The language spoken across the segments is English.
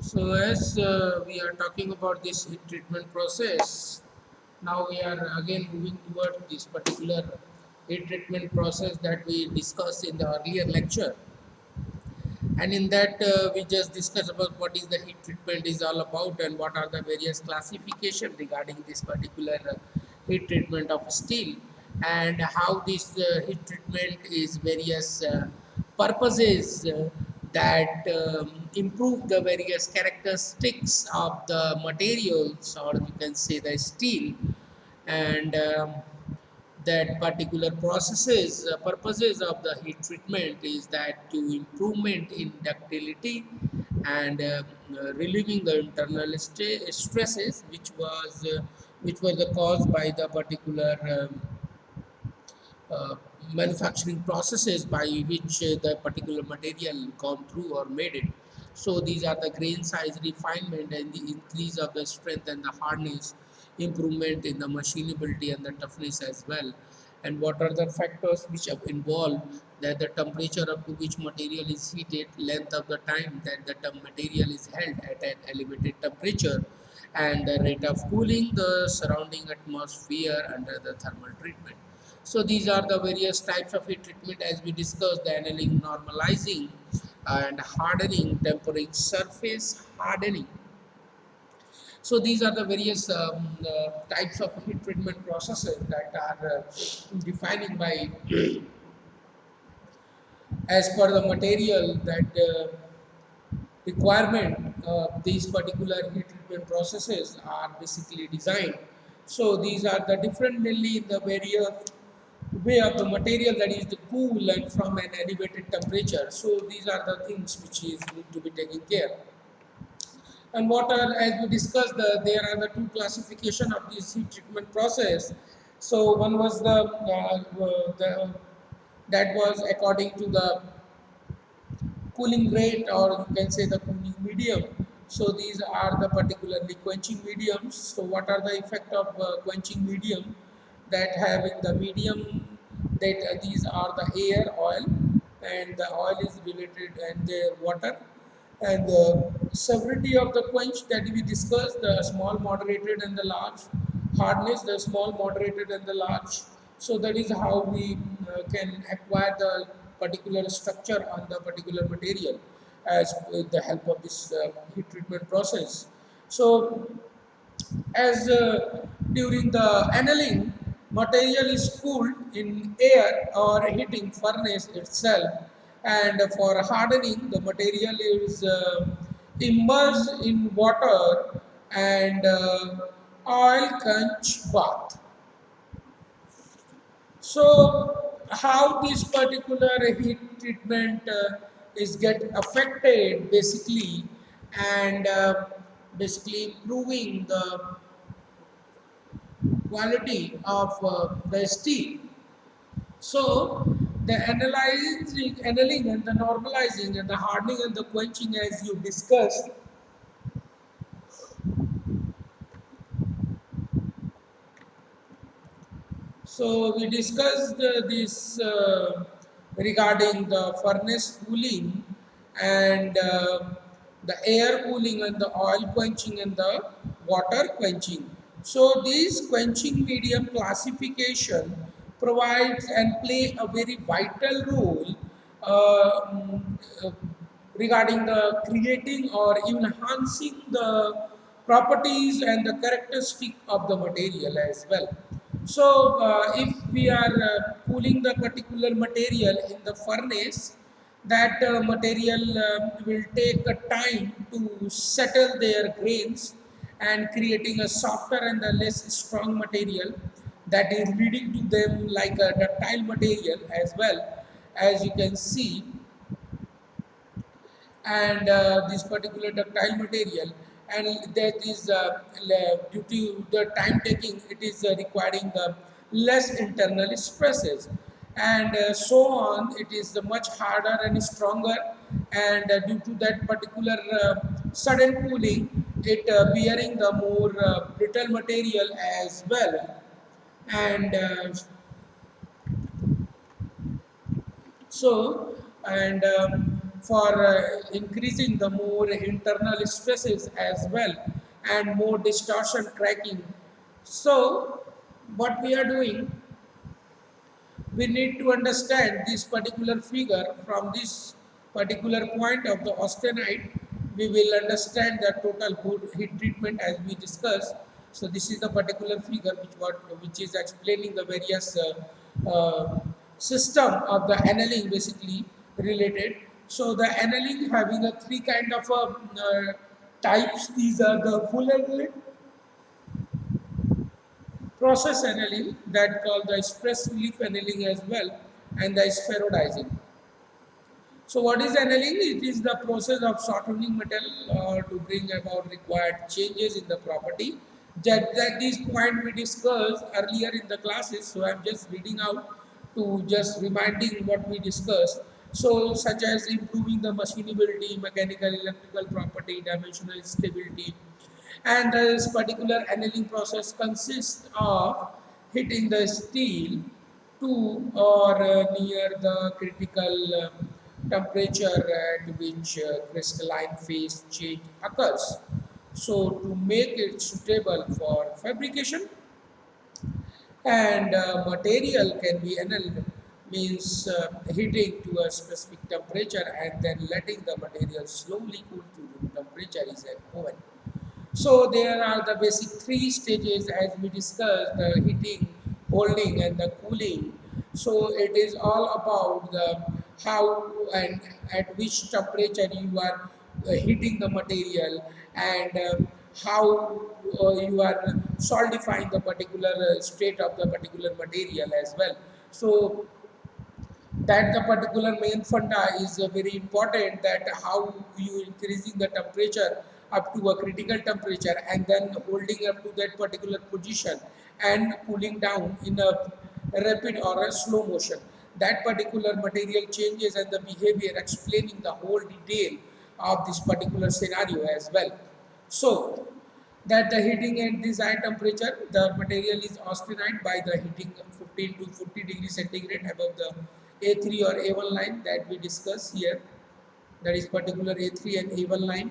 So as we are talking about this heat treatment process, now we are again moving toward this particular heat treatment process that we discussed in the earlier lecture. And in that we just discussed about what is the heat treatment is all about and what are the various classification regarding this particular heat treatment of steel, and how this heat treatment is various purposes that improve the various characteristics of the materials, or you can say the steel. And that particular processes purposes of the heat treatment is that to improvement in ductility and relieving the internal stresses which were the cause by the particular uh, manufacturing processes by which the particular material gone through or made it. So these are the grain size refinement and the increase of the strength and the hardness, improvement in the machinability and the toughness as well. And what are the factors which are involved, that the temperature up to which material is heated, length of the time that the material is held at an elevated temperature, and the rate of cooling the surrounding atmosphere under the thermal treatment. So these are the various types of heat treatment as we discussed: the annealing, normalizing, and hardening, tempering, surface hardening. So these are the various types of heat treatment processes that are defining by as per the material that requirement. These particular heat treatment processes are basically designed. So these are the different mainly in the various way of the material that is the cool and from an elevated temperature. So these are the things which is need to be taken care. And what are, as we discussed, there are the two classification of this heat treatment process. So one was the that was according to the cooling rate, or you can say the cooling medium. So these are the particularly quenching mediums. So what are the effect of quenching medium? That having the medium, that these are the air, oil, and the oil is related and the water, and the severity of the quench that we discussed, the small, moderated, and the large hardness, the small, moderated, and the large. So that is how we can acquire the particular structure on the particular material as with the help of this heat treatment process. So as during the annealing, material is cooled in air or heating furnace itself, and for hardening the material is immersed in water and oil conch bath. So how this particular heat treatment is get affected basically, and basically improving the quality of the steel. So the analyzing, annealing and the normalizing and the hardening and the quenching, as you discussed. So we discussed this regarding the furnace cooling and the air cooling and the oil quenching and the water quenching. So this quenching medium classification provides and play a very vital role uh, regarding the creating or enhancing the properties and the characteristic of the material as well. So if we are cooling the particular material in the furnace, that material will take a time to settle their grains and creating a softer and a less strong material that is leading to them like a ductile material as well, as you can see. And this particular ductile material, and that is due to the time taking, it is requiring the less internal stresses, and so on, it is much harder and stronger, and due to that particular sudden cooling, it bearing the more brittle material as well. And so, and for increasing the more internal stresses as well and more distortion cracking. So what we are doing, we need to understand this particular figure. From this particular point of the austenite, we will understand the total heat treatment as we discussed. So this is the particular figure which is explaining the various system of the annealing basically related. So the annealing having a three kind of types. These are the full annealing, process annealing, that called the stress relief annealing as well, and the spherodizing. So what is annealing? It is the process of shortening metal to bring about required changes in the property. That this point we discussed earlier in the classes, so I am just reading out to just reminding what we discussed. So such as improving the machinability, mechanical, electrical property, dimensional stability, and this particular annealing process consists of heating the steel to or near the critical temperature at which crystalline phase change occurs. So to make it suitable for fabrication, and material can be annealed means heating to a specific temperature and then letting the material slowly cool to room temperature is an oven. So there are the basic three stages as we discussed: the heating, holding, and the cooling. So it is all about the how and at which temperature you are heating the material, and how you are solidifying the particular state of the particular material as well. So that the particular main funda is very important, that how you increasing the temperature up to a critical temperature and then holding up to that particular position and cooling down in a rapid or a slow motion. That particular material changes and the behavior, explaining the whole detail of this particular scenario as well. So that the heating at desired temperature, the material is austenite by the heating 15 to 50 degrees centigrade above the A3 or A1 line that we discuss here. That is particular A3 and A1 line.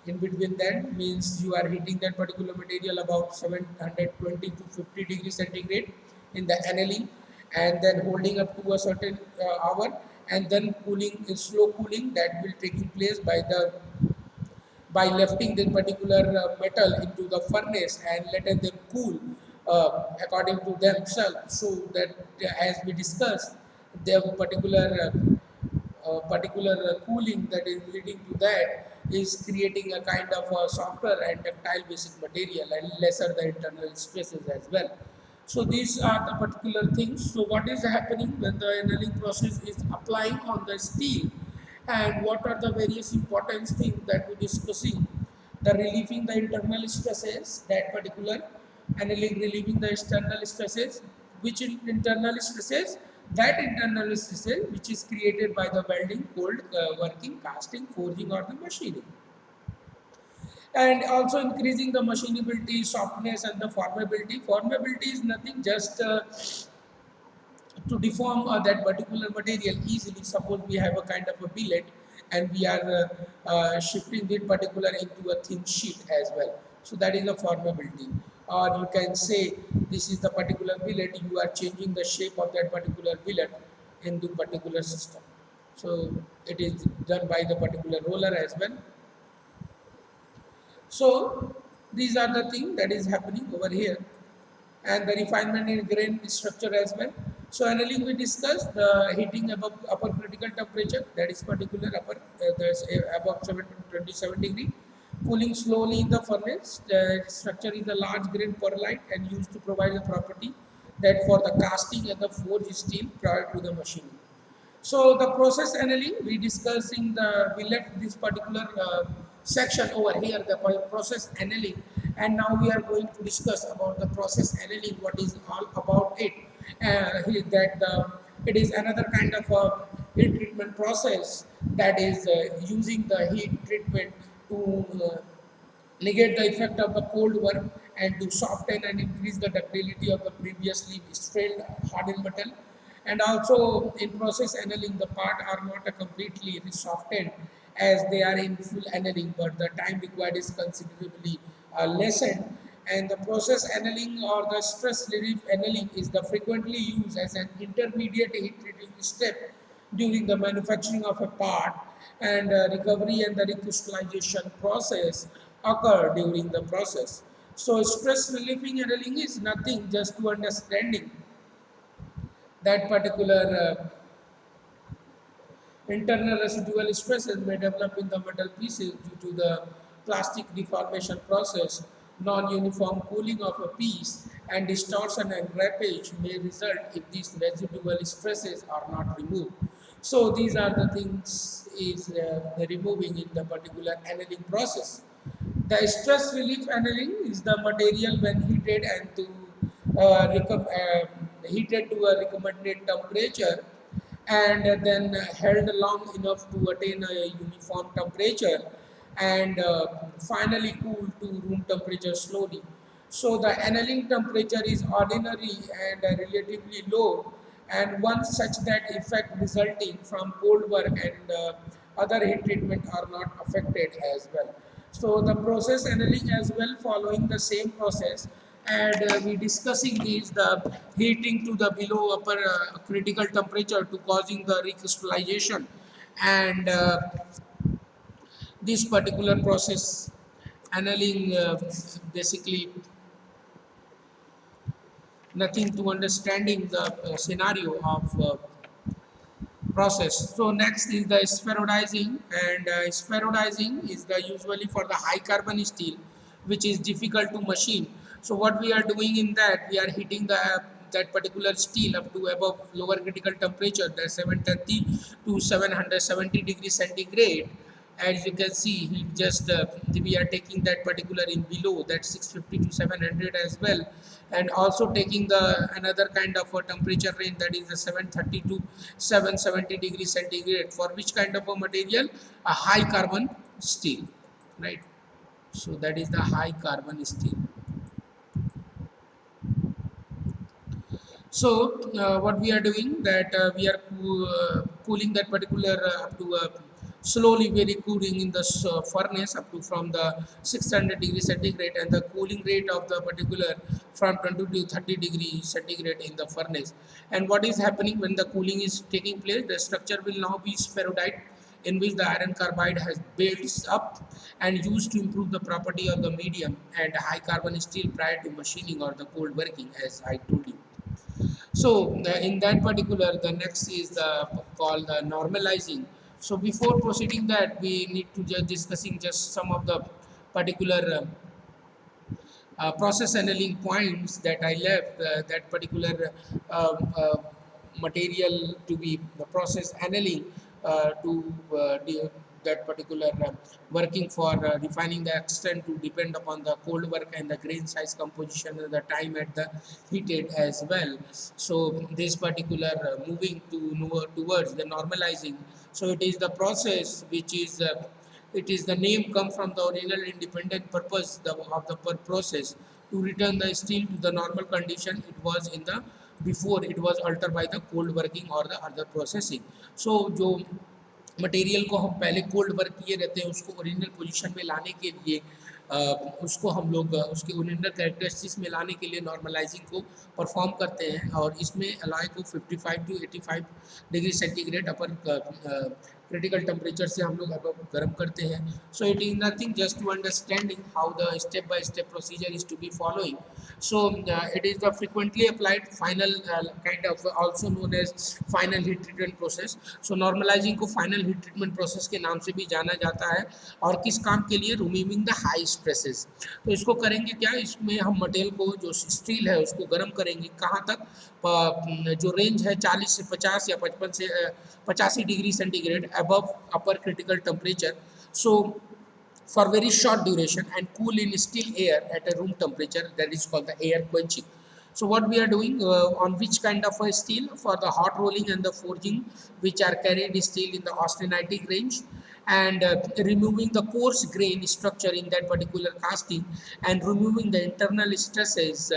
In between that means you are heating that particular material about 720 to 50 degrees centigrade in the annealing, and then holding up to a certain hour, and then cooling, slow cooling that will taking place by lifting the particular metal into the furnace and letting them cool according to themselves. So that as we discussed, the particular cooling that is leading to that is creating a kind of a softer and tactile basic material and lesser the internal stresses as well. So these are the particular things. So what is happening when the annealing process is applying on the steel, and what are the various important things that we're discussing? The relieving the internal stresses, that particular annealing relieving the external stresses, which internal stresses, that internal stresses which is created by the welding, cold working, casting, forging, or the machining, and also increasing the machinability, softness, and the formability. Formability is nothing, just to deform that particular material easily. Suppose we have a kind of a billet and we are shifting it particular into a thin sheet as well. So that is the formability. Or you can say this is the particular billet, you are changing the shape of that particular billet into particular system. So it is done by the particular roller as well. So these are the things that is happening over here, and the refinement in grain structure as well. So annealing we discussed the heating above upper critical temperature, that is particular upper above 727 degree. Cooling slowly in the furnace. The structure is a large grain perlite and used to provide a property that for the casting and the forged steel prior to the machining. So the process annealing we discussing we left this particular section over here, the process annealing, and now we are going to discuss about the process annealing, what is all about it. It is another kind of a heat treatment process that is using the heat treatment to negate the effect of the cold work and to soften and increase the ductility of the previously strained hardened metal, And also in process annealing, the part are not completely softened as they are in full annealing, but the time required is considerably lessened. And the process annealing or the stress relief annealing is the frequently used as an intermediate heat treating step during the manufacturing of a part, and recovery and the recrystallization process occur during the process. So stress relieving annealing is nothing just to understanding that particular internal residual stresses may develop in the metal pieces due to the plastic deformation process. Non-uniform cooling of a piece and distortion and rappage may result if these residual stresses are not removed. So these are the things is removing in the particular annealing process. The stress relief annealing is the material when heated and to heated to a recommended temperature, and then held long enough to attain a uniform temperature, and finally cooled to room temperature slowly. So the annealing temperature is ordinary and relatively low, and one such that effect resulting from cold work and other heat treatment are not affected as well. So the process annealing as well following the same process, and we discussing is the heating to the below upper critical temperature to causing the recrystallization, and this particular process annealing basically nothing to understanding the scenario of process. So next is the spheroidizing, and spheroidizing is the usually for the high carbon steel, which is difficult to machine. So what we are doing in that, we are heating the that particular steel up to above lower critical temperature, the 730 to 770 degrees centigrade. As you can see, he just we are taking that particular in below that 650 to 700 as well, and also taking the another kind of a temperature range, that is the 730 to 770 degrees centigrade, for which kind of a material, a high carbon steel, right? So that is the high carbon steel. So what we are doing that we are cooling that particular up to slowly very cooling in the furnace up to from the 600 degrees centigrade, and the cooling rate of the particular from 20 to 30 degrees centigrade in the furnace. And what is happening when the cooling is taking place, the structure will now be spheroidite, in which the iron carbide has built up and used to improve the property of the medium and high carbon steel prior to machining or the cold working, as I told you. So in that particular, the next is the called the normalizing. So before proceeding that, we need to just discussing just some of the particular process annealing points that I left. That particular material to be the process annealing to that particular working for refining the extent to depend upon the cold work and the grain size composition and the time at the heated as well. So this particular moving to towards the normalizing. So it is the process which is it is the name come from the original independent purpose of the process to return the steel to the normal condition it was in the before it was altered by the cold working or the other processing. So जो material को हम पहले cold work किए रहते हैं उसको original position में लाने के लिए उसको हम लोग उसके ओरिजिनल कैरेक्टरिस्टिक्स में लाने के लिए नॉर्मलाइजिंग को परफॉर्म करते हैं, और इसमें अलॉय को 55 to 85 degree centigrade upper critical temperature से हम लोग गर्म करते हैं. So it is nothing just to understanding how the step by step procedure is to be following. So it is the frequently applied final kind of also known as final heat treatment process. So normalizing को final heat treatment process के नाम से भी जाना जाता है, और किस काम के लिए, removing the high stresses. तो इसको करेंगे क्या, इसमें हम मटेरियल को जो स्टील है उसको गर्म करेंगे कहाँ तक, जो रेंज है 40 से 50 या 55 से 85 degree centigrade above upper critical temperature. So for very short duration and cool in still air at a room temperature, that is called the air quenching. So what we are doing on which kind of a steel, for the hot rolling and the forging which are carried steel in the austenitic range, and removing the coarse grain structure in that particular casting, and removing the internal stresses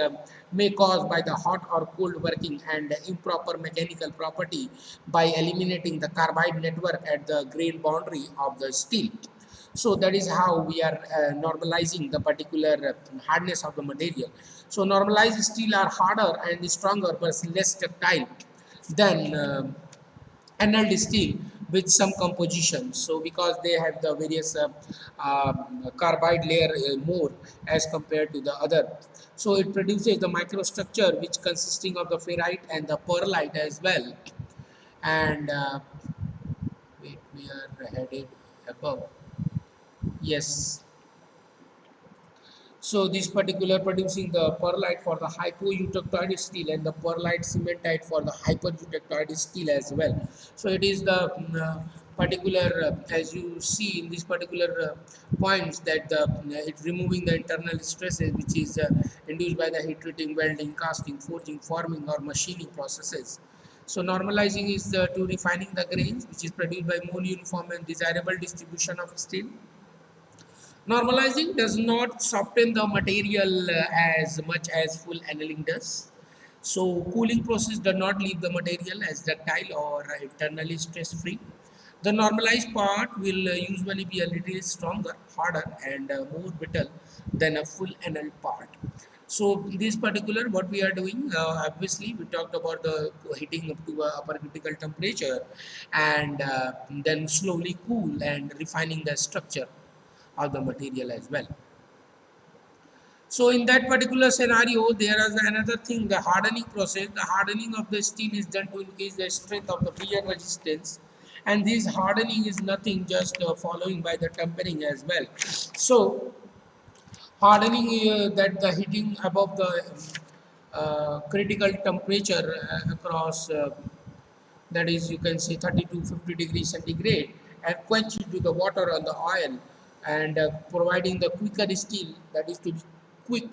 may caused by the hot or cold working and improper mechanical property by eliminating the carbide network at the grain boundary of the steel. So that is how we are normalizing the particular hardness of the material. So normalized steel are harder and stronger but less ductile than annealed steel with some composition. So because they have the various carbide layer more as compared to the other, so it produces the microstructure which consisting of the ferrite and the pearlite as well. And wait, we are headed above. Yes. So this particular producing the pearlite for the hypoeutectoid steel and the pearlite cementite for the hypereutectoid steel as well. So it is the particular as you see in this particular points that the it removing the internal stresses which is induced by the heat treating, welding, casting, forging, forming or machining processes. So normalizing is to refining the grains which is produced by more uniform and desirable distribution of steel. Normalizing does not soften the material as much as full annealing does. So cooling process does not leave the material as ductile or internally stress-free. The normalized part will usually be a little stronger, harder and more brittle than a full annealed part. So this particular what we are doing, obviously we talked about the heating up to a upper critical temperature and then slowly cool and refining the structure of the material as well. So in that particular scenario, there is another thing, the hardening process. The hardening of the steel is done to increase the strength of the wear resistance. And this hardening is nothing just following by the tempering as well. So hardening that the heating above the critical temperature across that is you can say 30 to 50 degrees centigrade and quench it with the water on the oil and providing the quicker steel that is to be quick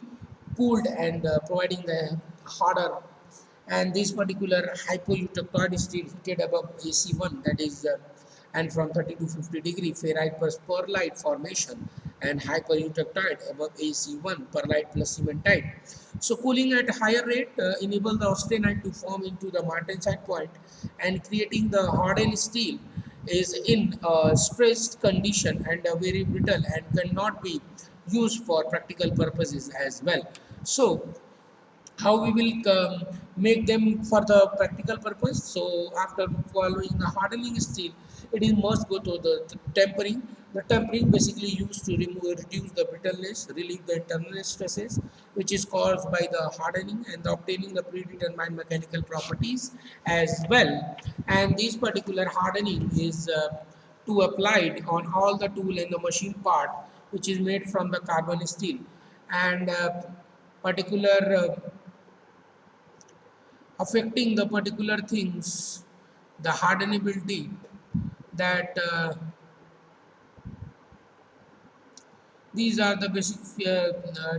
cooled and providing the harder, and this particular hypoeutectoid steel heated above AC1 that is and from 30 to 50 degree ferrite plus pearlite formation and hypereutectoid above AC1 pearlite plus cementite. So cooling at higher rate enable the austenite to form into the martensite point and creating the hardened steel is in a stressed condition and very brittle and cannot be used for practical purposes as well. So how we will make them for the practical purpose. So after following the hardening steel, it is must go to the tempering. The tempering basically used to reduce the brittleness, relieve the internal stresses which is caused by the hardening and the obtaining the predetermined mechanical properties as well. And this particular hardening is to applied on all the tool and the machine part which is made from the carbon steel, and particular affecting the particular things, the hardenability, that these are the basic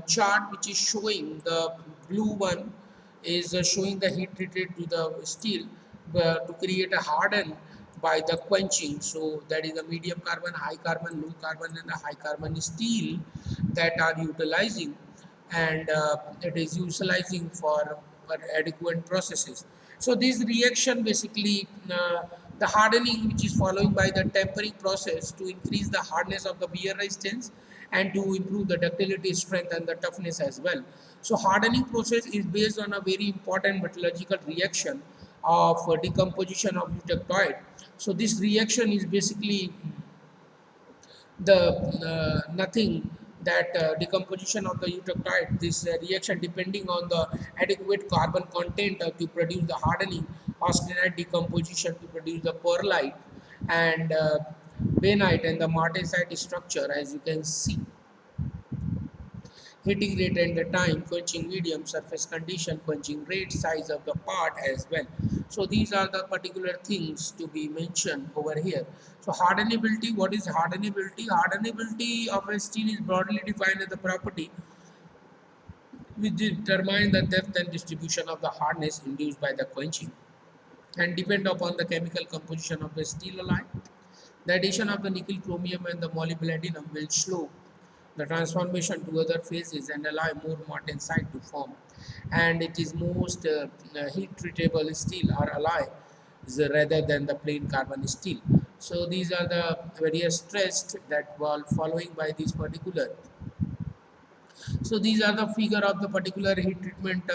chart which is showing the blue one is showing the heat treated to the steel to create a harden by the quenching. So that is the medium carbon, high carbon, low carbon and the high carbon steel that are utilizing, and it is utilizing for adequate processes. So this reaction basically the hardening which is following by the tempering process to increase the hardness of the wear resistance and to improve the ductility, strength and the toughness as well. So hardening process is based on a very important metallurgical reaction of decomposition of eutectoid. So this reaction is basically the nothing that decomposition of the eutectoid, this reaction depending on the adequate carbon content to produce the hardening, austenite decomposition to produce the pearlite and bainite and the martensite structure as you can see. Heating rate and the time, quenching medium, surface condition, quenching rate, size of the part as well. So these are the particular things to be mentioned over here. So hardenability, what is hardenability? Hardenability of a steel is broadly defined as the property which determine the depth and distribution of the hardness induced by the quenching and depend upon the chemical composition of the steel alloy. The addition of the nickel chromium and the molybdenum will slow the transformation to other phases and allow more martensite to form. And it is most heat treatable steel or alloy rather than the plain carbon steel. So these are the various tests that were following by this particular. So these are the figure of the particular heat treatment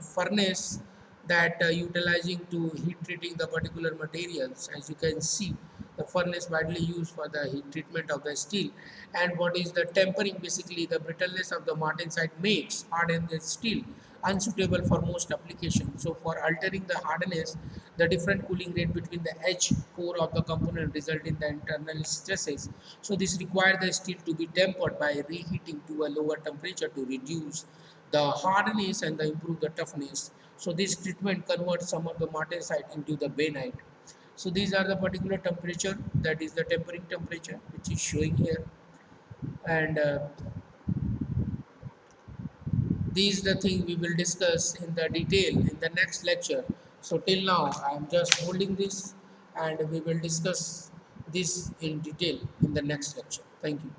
furnace that utilizing to heat treating the particular materials. As you can see, the furnace widely used for the heat treatment of the steel. And what is the tempering? Basically, the brittleness of the martensite makes harden the steel unsuitable for most applications. So for altering the hardness, the different cooling rate between the edge core of the component result in the internal stresses. So this requires the steel to be tempered by reheating to a lower temperature to reduce the hardness and improve the toughness. So this treatment converts some of the martensite into the bainite. So these are the particular temperature, that is the tempering temperature, which is showing here. And these the thing we will discuss in the detail in the next lecture. So till now I am just holding this, and we will discuss this in detail in the next lecture. Thank you.